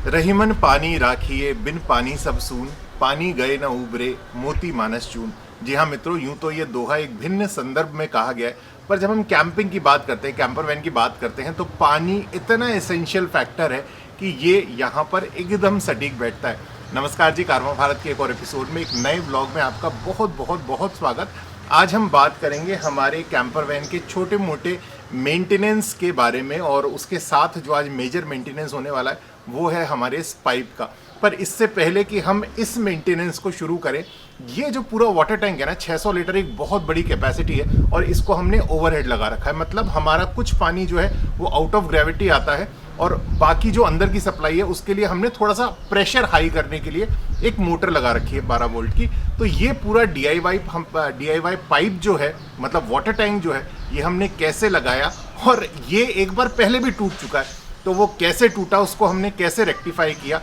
रहीमन पानी राखिए बिन पानी सब सून, पानी गए न उबरे मोती मानस चून। जी हाँ मित्रों, यूं तो ये दोहा एक भिन्न संदर्भ में कहा गया है, पर जब हम कैंपिंग की बात करते हैं, कैंपर वैन की बात करते हैं, तो पानी इतना एसेंशियल फैक्टर है कि ये यहाँ पर एकदम सटीक बैठता है। नमस्कार जी, कारवां भारत के एक और एपिसोड में, एक नए ब्लॉग में आपका बहुत बहुत बहुत स्वागत। आज हम बात करेंगे हमारे कैंपर वैन के छोटे मोटे मेंटेनेंस के बारे में, और उसके साथ जो आज मेजर मेंटेनेंस होने वाला है वो है हमारे इस पाइप का। पर इससे पहले कि हम इस मेंटेनेंस को शुरू करें, ये जो पूरा वाटर टैंक है ना, 600 लीटर एक बहुत बड़ी कैपेसिटी है, और इसको हमने ओवरहेड लगा रखा है। मतलब हमारा कुछ पानी जो है वो आउट ऑफ ग्रेविटी आता है, और बाकी जो अंदर की सप्लाई है उसके लिए हमने थोड़ा सा प्रेशर हाई करने के लिए एक मोटर लगा रखी है 12 वोल्ट की। तो ये पूरा DIY पाइप जो है, मतलब वाटर टैंक जो है, ये हमने कैसे लगाया, और ये एक बार पहले भी टूट चुका है, तो वो कैसे टूटा, उसको हमने कैसे रेक्टिफाई किया,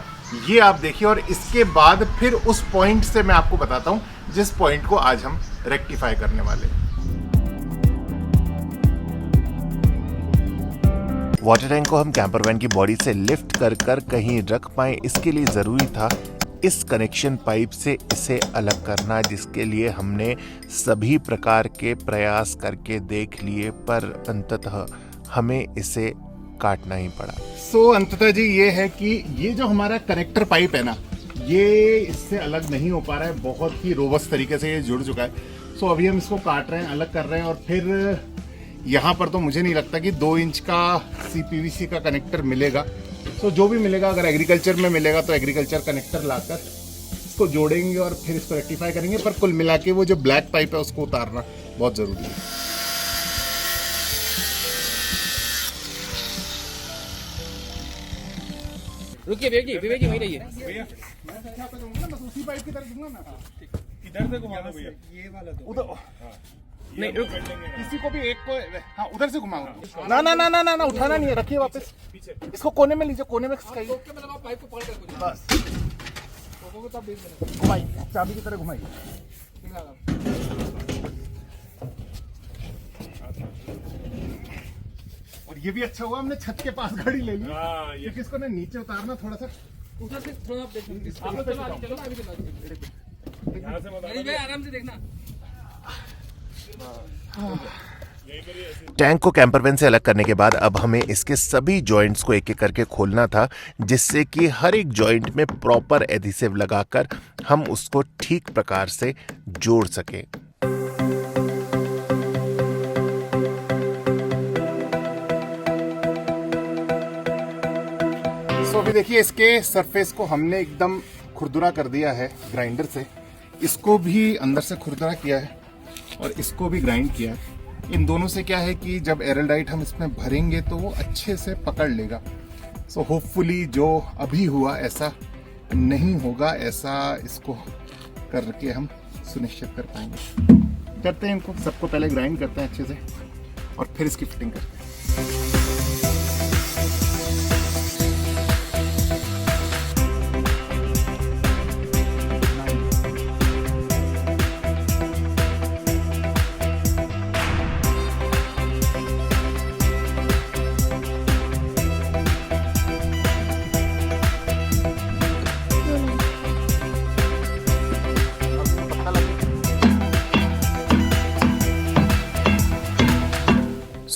ये आप देखिए। और इसके बाद फिर उस पॉइंट से मैं आपको बताता हूं जिस पॉइंट को आज हम रेक्टिफाई करने वाले हैं। वाटर टैंक को हम कैंपर वैन की बॉडी से लिफ्ट कर कर कहीं रख पाए, इसके लिए ज़रूरी था इस कनेक्शन पाइप से इसे अलग करना, जिसके लिए हमने सभी प्रकार के प्रयास करके देख लिए, पर अंततः हमें इसे काटना ही पड़ा। अंततः जी ये है कि ये जो हमारा कनेक्टर पाइप है ना, ये इससे अलग नहीं हो पा रहा है, बहुत ही रोबस्ट तरीके से ये जुड़ चुका है। अभी हम इसको काट रहे हैं, अलग कर रहे हैं, और फिर यहाँ पर तो मुझे नहीं लगता कि 2 इंच का CPVC का कनेक्टर मिलेगा। जो भी मिलेगा, अगर एग्रीकल्चर में मिलेगा तो एग्रीकल्चर कनेक्टर लाकर इसको जोड़ेंगे और फिर इसको रेक्टिफाई करेंगे। पर कुल मिला के वो जो ब्लैक पाइप है उसको उतारना बहुत ज़रूरी है। रुकिए विवेक जी वहीं रहिए। भैया मैं उसी पाइप की तरफ दूंगा ना। इधर से घुमा दो भैया, ये वाला दो उधर। नहीं रुक, किसी को भी एक को, हाँ उधर से घुमाओ। ना ना ना ना ना ना, उठाना नहीं है, रखिए वापस। इसको कोने में लीजिए, कोने में खिसकाइए। मतलब आप पाइप को पकड़ कर बस घुमाइए, चाबी की तरह घुमाइए। और ये भी अच्छा हुआ हमने छत के पास गाड़ी ले ली, क्योंकि इसको ना नीचे उतारना थोड़ा सा। उधर से थोड़ा आप देखिए। चलो अभी चलो आराम से देखना। टैंक को कैंपर वैन से अलग करने के बाद अब हमें इसके सभी जॉइंट्स को एक एक करके खोलना था, जिससे कि हर एक जॉइंट में प्रॉपर एडहेसिव लगाकर हम उसको ठीक प्रकार से जोड़ सकें। अभी देखिए, इसके सरफेस को हमने एकदम खुरदुरा कर दिया है ग्राइंडर से। इसको भी अंदर से खुरदुरा किया है और इसको भी ग्राइंड किया है। इन दोनों से क्या है कि जब एरलडाइट हम इसमें भरेंगे तो वो अच्छे से पकड़ लेगा। होपफुली जो अभी हुआ ऐसा नहीं होगा, ऐसा इसको करके हम सुनिश्चित कर पाएंगे। करते हैं इनको सबको पहले ग्राइंड करते हैं अच्छे से, और फिर इसकी फिटिंग करते हैं।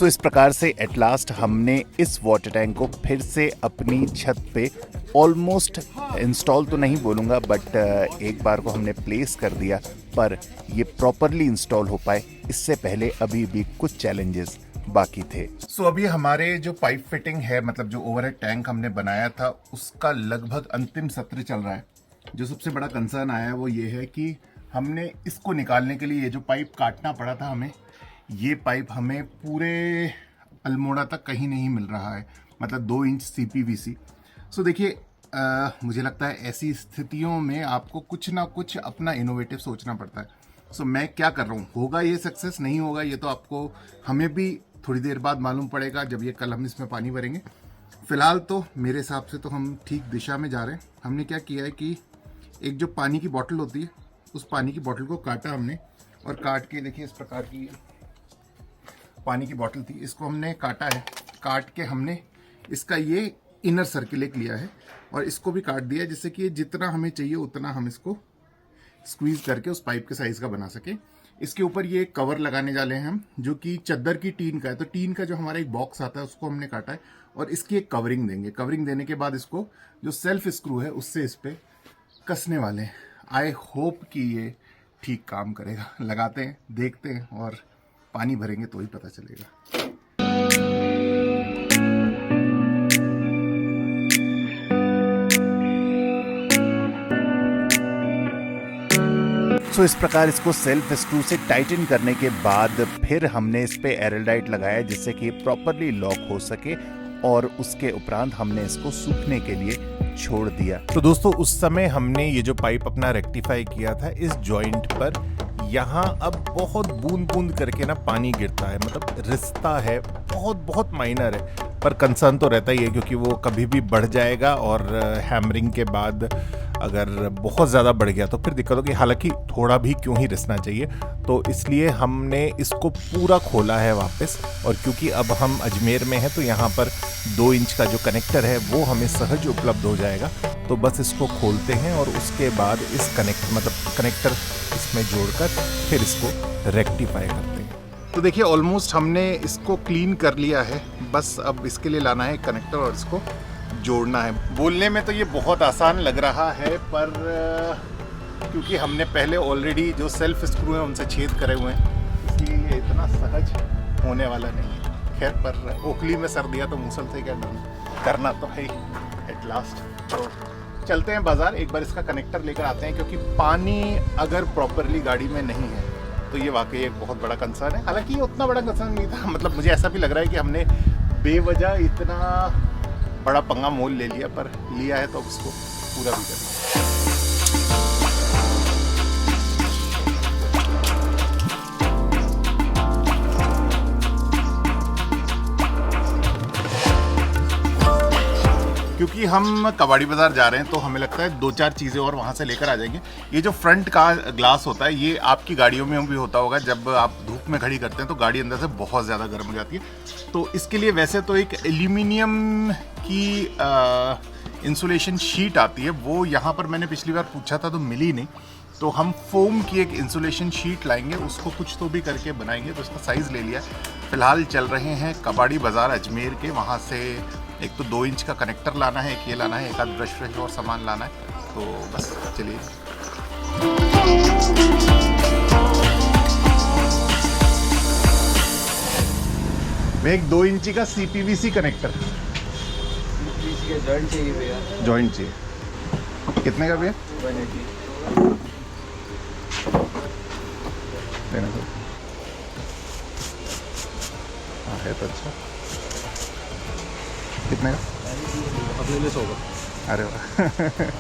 इस प्रकार से एट लास्ट हमने इस वाटर टैंक को फिर से अपनी छत पे ऑलमोस्ट इंस्टॉल तो नहीं बोलूँगा, बट एक बार को हमने प्लेस कर दिया, पर ये प्रॉपरली इंस्टॉल हो पाए इससे पहले अभी भी कुछ चैलेंजेस बाकी थे। अभी हमारे जो पाइप फिटिंग है, मतलब जो ओवरहेड टैंक हमने बनाया था, उसका लगभग अंतिम सत्र चल रहा है। जो सबसे बड़ा कंसर्न आया है वो ये है कि हमने इसको निकालने के लिए ये जो पाइप काटना पड़ा था हमें, ये पाइप हमें पूरे अल्मोड़ा तक कहीं नहीं मिल रहा है, मतलब 2 इंच CPVC। देखिए, मुझे लगता है ऐसी स्थितियों में आपको कुछ ना कुछ अपना इनोवेटिव सोचना पड़ता है। मैं क्या कर रहा हूँ, होगा ये सक्सेस, नहीं होगा ये तो आपको, हमें भी थोड़ी देर बाद मालूम पड़ेगा जब ये कल हम इसमें पानी भरेंगे। फिलहाल तो मेरे हिसाब से तो हम ठीक दिशा में जा रहे हैं। हमने क्या किया है कि एक जो पानी की बोतल होती है, उस पानी की बोतल को काटा हमने, और काट के देखिए इस प्रकार की पानी की बोतल थी, इसको हमने काटा है। काट के हमने इसका ये इनर सर्किल एक लिया है और इसको भी काट दिया है, जिससे कि जितना हमें चाहिए उतना हम इसको स्क्वीज करके उस पाइप के साइज का बना सके। इसके ऊपर ये एक कवर लगाने वाले हैं हम, जो कि चद्दर की टीन का है। तो टीन का जो हमारा एक बॉक्स आता है उसको हमने काटा है और इसकी एक कवरिंग देंगे। कवरिंग देने के बाद इसको जो सेल्फ स्क्रू है उससे इस पे कसने वाले हैं। आई होप कि ये ठीक काम करेगा। लगाते हैं, देखते हैं और पानी भरेंगे तो ही पता चलेगा। सो इस प्रकार इसको सेल्फ स्क्रू से टाइटन करने के बाद फिर हमने इस पे एरलडाइट लगाया जिससे कि प्रॉपरली लॉक हो सके और उसके उपरांत हमने इसको सूखने के लिए छोड़ दिया। तो दोस्तों उस समय हमने ये जो पाइप अपना रेक्टिफाई किया था, इस जॉइंट पर यहाँ अब बहुत बूंद बूंद करके ना पानी गिरता है, मतलब रिश्ता है, बहुत माइनर है, पर कंसर्न तो रहता ही है क्योंकि वो कभी भी बढ़ जाएगा और हैमरिंग के बाद अगर बहुत ज़्यादा बढ़ गया तो फिर दिक्कत होगी। हालांकि थोड़ा भी क्यों ही रिसना चाहिए, तो इसलिए हमने इसको पूरा खोला है वापस। और क्योंकि अब हम अजमेर में हैं तो यहाँ पर 2 इंच का जो कनेक्टर है वो हमें सहज उपलब्ध हो जाएगा। तो बस इसको खोलते हैं और उसके बाद इस कनेक्टर इसमें जोड़कर फिर इसको रेक्टिफाई करते हैं। तो देखिए ऑलमोस्ट हमने इसको क्लीन कर लिया है, बस अब इसके लिए लाना है कनेक्टर और इसको जोड़ना है। बोलने में तो ये बहुत आसान लग रहा है, पर क्योंकि हमने पहले ऑलरेडी जो सेल्फ स्क्रू हैं उनसे छेद करे हुए हैं, इसलिए ये इतना सहज होने वाला नहीं है। खैर, पर ओखली में सर दिया तो मूसल से क्या डरना, करना तो है ही एट लास्ट। तो चलते हैं बाज़ार, एक बार इसका कनेक्टर लेकर आते हैं, क्योंकि पानी अगर प्रॉपरली गाड़ी में नहीं है तो ये वाकई एक बहुत बड़ा कंसर्न है। हालांकि ये उतना बड़ा कंसर्न नहीं था, मतलब मुझे ऐसा भी लग रहा है कि हमने बेवजह इतना बड़ा पंगा मोल ले लिया, पर लिया है तो उसको पूरा भी करना। क्योंकि हम कबाड़ी बाजार जा रहे हैं तो हमें लगता है 2-4 चीज़ें और वहाँ से लेकर आ जाएंगे। ये जो फ्रंट का ग्लास होता है, ये आपकी गाड़ियों में भी होता होगा, जब आप धूप में खड़ी करते हैं तो गाड़ी अंदर से बहुत ज़्यादा गर्म हो जाती है। तो इसके लिए वैसे तो एक एल्यूमिनियम की इंसुलेशन शीट आती है, वो यहाँ पर मैंने पिछली बार पूछा था तो मिली नहीं, तो हम फोम की एक इंसुलेशन शीट लाएंगे, उसको कुछ तो भी करके बनाएंगे। तो इसका साइज़ ले लिया। फ़िलहाल चल रहे हैं कबाड़ी बाज़ार अजमेर के, वहाँ से एक तो 2 इंच का कनेक्टर लाना है, एक ये लाना है, एक आध ब्रश व्रश और सामान लाना है। तो बस चलिए। एक 2 इंची का CPVC कनेक्टर जॉइंट चाहिए भैया। जॉइंट चाहिए। कितने का भैया? 180। लेना सर। हाँ है तो अच्छा। कितने का? अपने लिए 100 का। अरे वाह।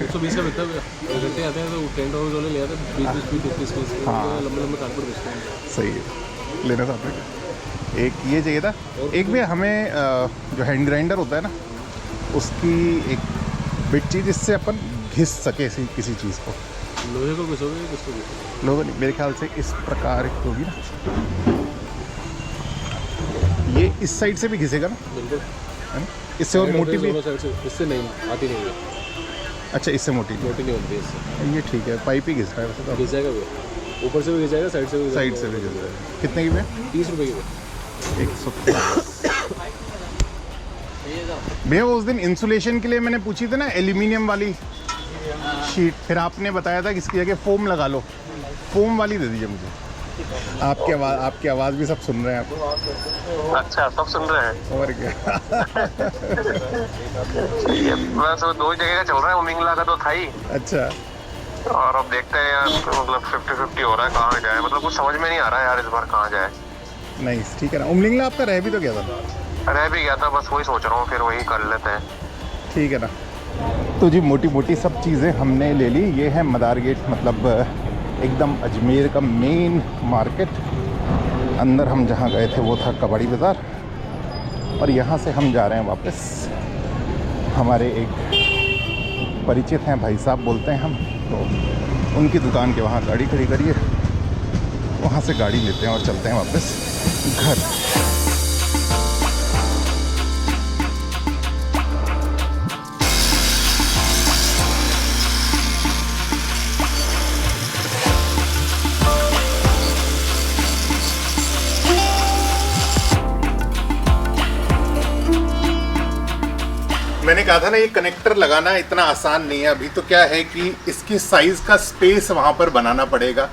120 का बिकता है भैया। घंटे आते हैं तो 10 डॉलर वाले ले आते हैं, 20 पीस हाँ। लंबे कारपेट बेचते हैं। सही है, लेना साथ में। एक ये चाहिए था। एक भी हमें जो हैंड ग्राइंडर होता है ना, उसकी एक बिट चीज़, जिससे अपन घिस सके किसी चीज़ को। लोहे को घिसोगे, किसको घिसोगे? लोहे नहीं, मेरे ख्याल से इस प्रकार की होगी ना, ये इस साइड से भी घिसेगा ना, बिल्कुल है ना? इससे और मोटी भी? इससे नहीं आती, नहीं है। अच्छा, इससे मोटी मोटी नहीं होती इससे। ये ठीक है, पाइप ही घिस रहा है वैसे तो। घिस जाएगा भैया, ऊपर से भी घिस जाएगा, साइड से भी घिस साइड से भी घिस रहा है। कितने की भैया? 30 रुपये की। 130 भैया। वो उस दिन इंसुलेशन के लिए मैंने पूछी थी ना एल्यूमिनियम वाली शीट, फिर आपने बताया था कि इसकी जगह फोम लगा लो। फोम वाली दे दीजिए मुझे। आपकी आवाज़ भी सब सुन रहे हैं आप। अच्छा, सब सुन रहे हैं। और क्या। बस वो 2 जगह का चल रहा है, उमिंगला का तो था ही। अच्छा। और अब देखते हैं यार, मतलब 50-50 हो रहा है, कहाँ जाए, मतलब कुछ समझ में नहीं आ रहा है यार इस बार कहाँ जाए। नहीं ठीक है ना, उमलिंगला आपका रह भी तो गया था। रह भी गया था, बस वही सोच रहा हूँ, फिर वही कर लेते हैं। ठीक है ना। तो जी मोटी मोटी सब चीज़ें हमने ले ली। ये है मदार गेट, मतलब एकदम अजमेर का मेन मार्केट। अंदर हम जहाँ गए थे वो था कबाड़ी बाज़ार, और यहाँ से हम जा रहे हैं वापस। हमारे एक परिचित हैं, भाई साहब बोलते हैं हम, तो उनकी दुकान के वहाँ गाड़ी खड़ी करिए, वहाँ से गाड़ी लेते हैं और चलते हैं वापस घर। कहा था ना, ये कनेक्टर लगाना इतना आसान नहीं है। अभी तो क्या है कि इसकी साइज का स्पेस वहाँ पर बनाना पड़ेगा।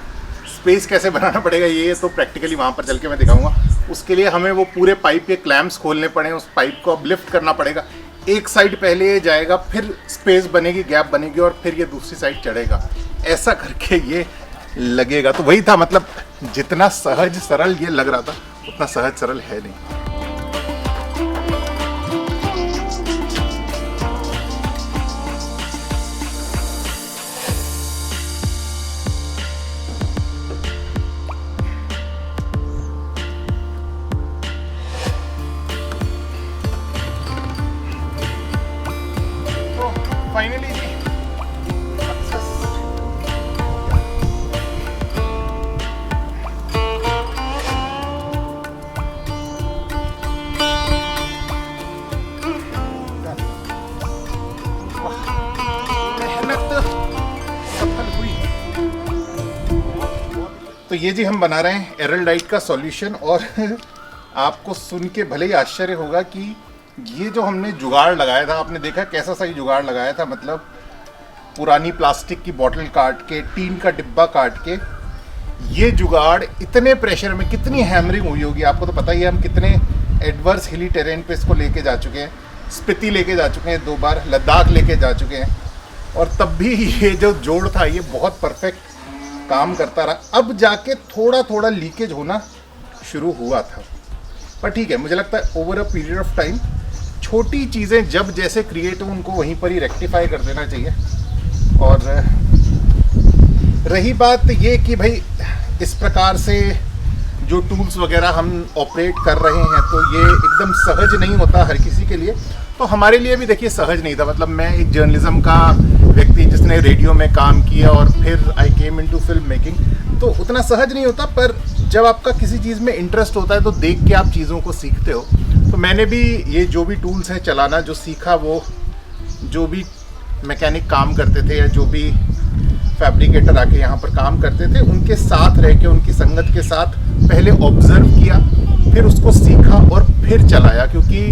स्पेस कैसे बनाना पड़ेगा ये तो प्रैक्टिकली वहाँ पर चल के मैं दिखाऊंगा। उसके लिए हमें वो पूरे पाइप के क्लैम्प्स खोलने पड़े, उस पाइप को अब लिफ्ट करना पड़ेगा। एक साइड पहले ये जाएगा, फिर स्पेस बनेगी, गैप बनेगी, और फिर ये दूसरी साइड चढ़ेगा। ऐसा करके ये लगेगा। तो वही था, मतलब जितना सहज सरल ये लग रहा था उतना सहज सरल है नहीं। फाइनली जी सक्सेस। मेहनत सफल हुई। तो ये जी हम बना रहे हैं एरलडाइट का सॉल्यूशन। और आपको सुन के भले ही आश्चर्य होगा कि ये जो हमने जुगाड़ लगाया था, आपने देखा कैसा सही जुगाड़ लगाया था। मतलब पुरानी प्लास्टिक की बोतल काट के, टीन का डिब्बा काट के, ये जुगाड़ इतने प्रेशर में कितनी हैमरिंग हुई होगी। आपको तो पता ही है हम कितने एडवर्स हिली टेरेन पे इसको लेके जा चुके हैं। स्पीति लेके जा चुके हैं 2 बार, लद्दाख लेके जा चुके हैं, और तब भी ये जो जोड़ था ये बहुत परफेक्ट काम करता रहा। अब जाके थोड़ा थोड़ा लीकेज होना शुरू हुआ था, पर ठीक है। मुझे लगता है over a period of time छोटी चीज़ें जब जैसे क्रिएट हो उनको वहीं पर ही रेक्टिफाई कर देना चाहिए। और रही बात ये कि भाई इस प्रकार से जो टूल्स वगैरह हम ऑपरेट कर रहे हैं तो ये एकदम सहज नहीं होता हर किसी के लिए। तो हमारे लिए भी देखिए सहज नहीं था। मतलब मैं एक जर्नलिज्म का व्यक्ति जिसने रेडियो में काम किया और फिर आई केम इनटू फिल्म मेकिंग, तो उतना सहज नहीं होता। पर जब आपका किसी चीज़ में इंटरेस्ट होता है तो देख के आप चीज़ों को सीखते हो। तो मैंने भी ये जो भी टूल्स हैं चलाना जो सीखा, वो जो भी मैकेनिक काम करते थे या जो भी फैब्रिकेटर आके यहाँ पर काम करते थे उनके साथ रह के, उनकी संगत के साथ पहले ऑब्जर्व किया, फिर उसको सीखा और फिर चलाया। क्योंकि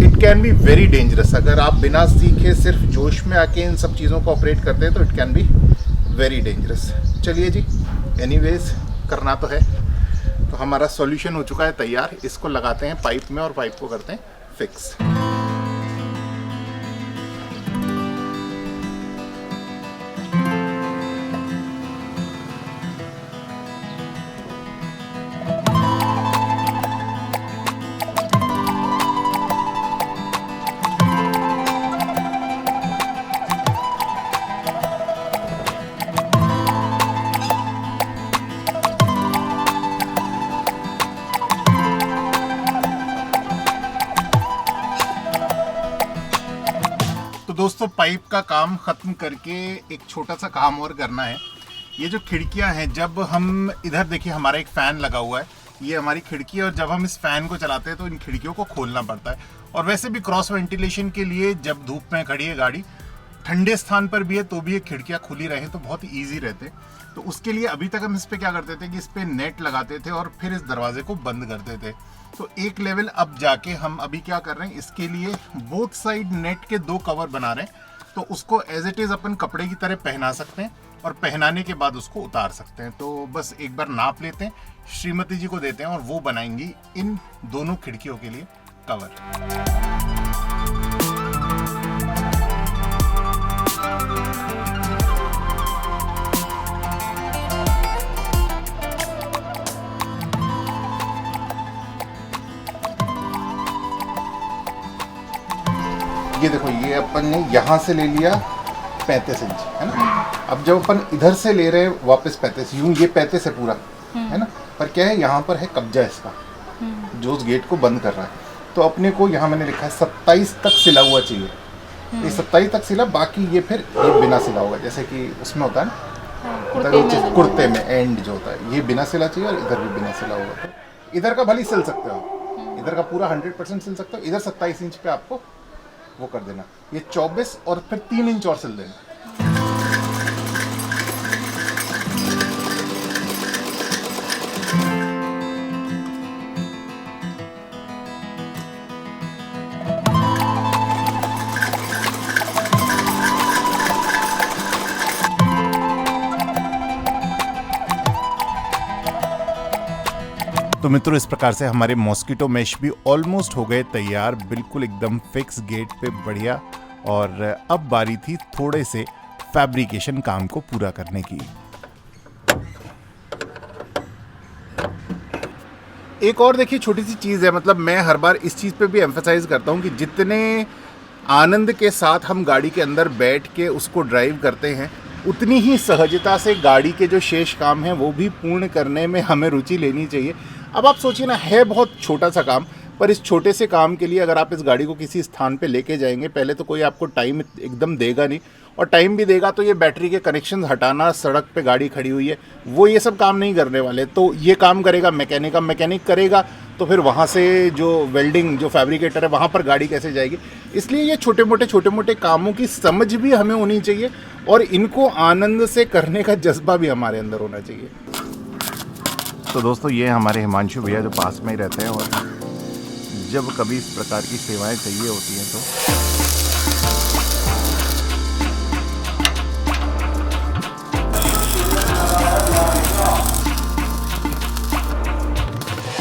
it can be very dangerous. अगर आप बिना सीखे सिर्फ जोश में आके इन सब चीज़ों को ऑपरेट करते हैं तो it can be very dangerous. चलिए जी, एनीवेज करना तो है। तो हमारा सॉल्यूशन हो चुका है तैयार। इसको लगाते हैं पाइप में और पाइप को करते हैं फिक्स। दोस्तों पाइप का काम ख़त्म करके एक छोटा सा काम और करना है। ये जो खिड़कियां हैं, जब हम इधर देखिए हमारा एक फ़ैन लगा हुआ है, ये हमारी खिड़की है, और जब हम इस फ़ैन को चलाते हैं तो इन खिड़कियों को खोलना पड़ता है। और वैसे भी क्रॉस वेंटिलेशन के लिए जब धूप में खड़ी है गाड़ी, ठंडे स्थान पर भी है तो भी ये खिड़कियाँ खुली रहें तो बहुत ईजी रहते। तो उसके लिए अभी तक हम इस पर क्या करते थे कि इस पर नेट लगाते थे और फिर इस दरवाजे को बंद करते थे। तो एक लेवल अब जाके हम अभी क्या कर रहे हैं, इसके लिए बोथ साइड नेट के 2 कवर बना रहे हैं। तो उसको एज इट इज़ अपन कपड़े की तरह पहना सकते हैं और पहनाने के बाद उसको उतार सकते हैं। तो बस एक बार नाप लेते हैं, श्रीमती जी को देते हैं और वो बनाएंगी इन दोनों खिड़कियों के लिए कवर। ये देखो, ये अपन ने यहाँ से ले लिया 35 इंच, है ना। अब जब अपन इधर से ले रहे हैं वापस 35, यूं ये 35 है पूरा, है ना। पर क्या है, यहाँ पर है कब्जा इसका जो उस गेट को बंद कर रहा है। तो अपने को यहाँ मैंने लिखा है 27 तक सिला हुआ चाहिए। ये 27 तक सिला, बाकी ये फिर ये बिना सिला होगा, जैसे कि उसमें होता है ना कुर्ते में एंड जो होता है, ये बिना सिला चाहिए और इधर भी बिना सिला होगा। तो इधर का भले सिल सकते हो, इधर का पूरा 100% सिल सकते हो। इधर 27 इंच पे आपको वो कर देना, ये 24 और फिर 3 इंच और सिल देना। तो मित्रों इस प्रकार से हमारे मॉस्किटो मेश भी ऑलमोस्ट हो गए तैयार, बिल्कुल एकदम फिक्स गेट पे बढ़िया। और अब बारी थी थोड़े से फैब्रिकेशन काम को पूरा करने की। एक और देखिए छोटी सी चीज़ है, मतलब मैं हर बार इस चीज़ पे भी एम्फसाइज करता हूँ कि जितने आनंद के साथ हम गाड़ी के अंदर बैठ के उसको ड्राइव करते हैं, उतनी ही सहजता से गाड़ी के जो शेष काम हैं वो भी पूर्ण करने में हमें रुचि लेनी चाहिए। अब आप सोचिए ना, है बहुत छोटा सा काम, पर इस छोटे से काम के लिए अगर आप इस गाड़ी को किसी स्थान पे लेके जाएंगे, पहले तो कोई आपको टाइम एकदम देगा नहीं, और टाइम भी देगा तो ये बैटरी के कनेक्शन हटाना, सड़क पे गाड़ी खड़ी हुई है, वो ये सब काम नहीं करने वाले। तो ये काम करेगा मैकेनिक, अब मैकेनिक करेगा तो फिर वहाँ से जो वेल्डिंग, जो फैब्रिकेटर है, वहाँ पर गाड़ी कैसे जाएगी। इसलिए ये छोटे मोटे कामों की समझ भी हमें होनी चाहिए और इनको आनंद से करने का जज्बा भी हमारे अंदर होना चाहिए। तो दोस्तों ये हमारे हिमांशु भैया जो पास में ही रहते हैं, और जब कभी इस प्रकार की सेवाएं चाहिए होती हैं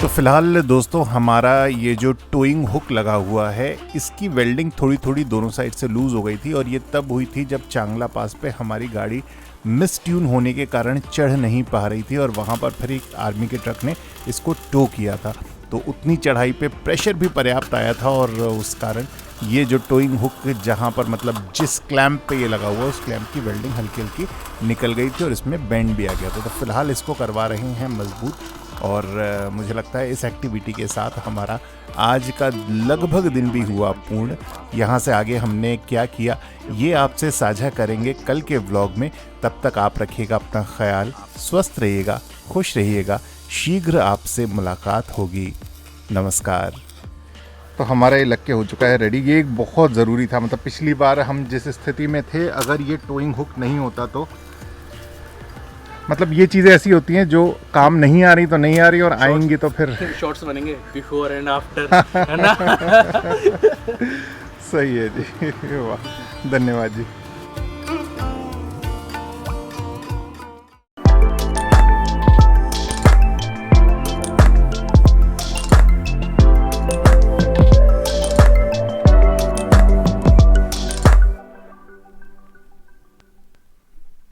तो फिलहाल दोस्तों हमारा ये जो टोइंग हुक लगा हुआ है, इसकी वेल्डिंग थोड़ी थोड़ी दोनों साइड से लूज हो गई थी, और ये तब हुई थी जब चांगला पास पे हमारी गाड़ी मिस ट्यून होने के कारण चढ़ नहीं पा रही थी, और वहाँ पर फिर एक आर्मी के ट्रक ने इसको टो किया था। तो उतनी चढ़ाई पे प्रेशर भी पर्याप्त आया था, और उस कारण ये जो टोइंग हुक जहाँ पर मतलब जिस क्लैंप पे ये लगा हुआ, उस क्लैंप की वेल्डिंग हल्की हल्की निकल गई थी और इसमें बेंड भी आ गया था। तो फिलहाल इसको करवा रहे हैं मजबूत, और मुझे लगता है इस एक्टिविटी के साथ हमारा आज का लगभग दिन भी हुआ पूर्ण। यहाँ से आगे हमने क्या किया ये आपसे साझा करेंगे कल के व्लॉग में। तब तक आप रखिएगा अपना ख्याल, स्वस्थ रहिएगा, खुश रहिएगा। शीघ्र आपसे मुलाकात होगी। नमस्कार। तो हमारा ये लग के हो चुका है रेडी। ये एक बहुत ज़रूरी था, मतलब पिछली बार हम जिस स्थिति में थे, अगर ये टोइंग हुक नहीं होता तो मतलब ये चीज़ें ऐसी होती हैं जो काम नहीं आ रही तो नहीं आ रही, और आएंगी तो फिर शॉर्ट्स बनेंगे बिफोर एंड आफ्टर, है ना। सही है जी, वाह, धन्यवाद जी।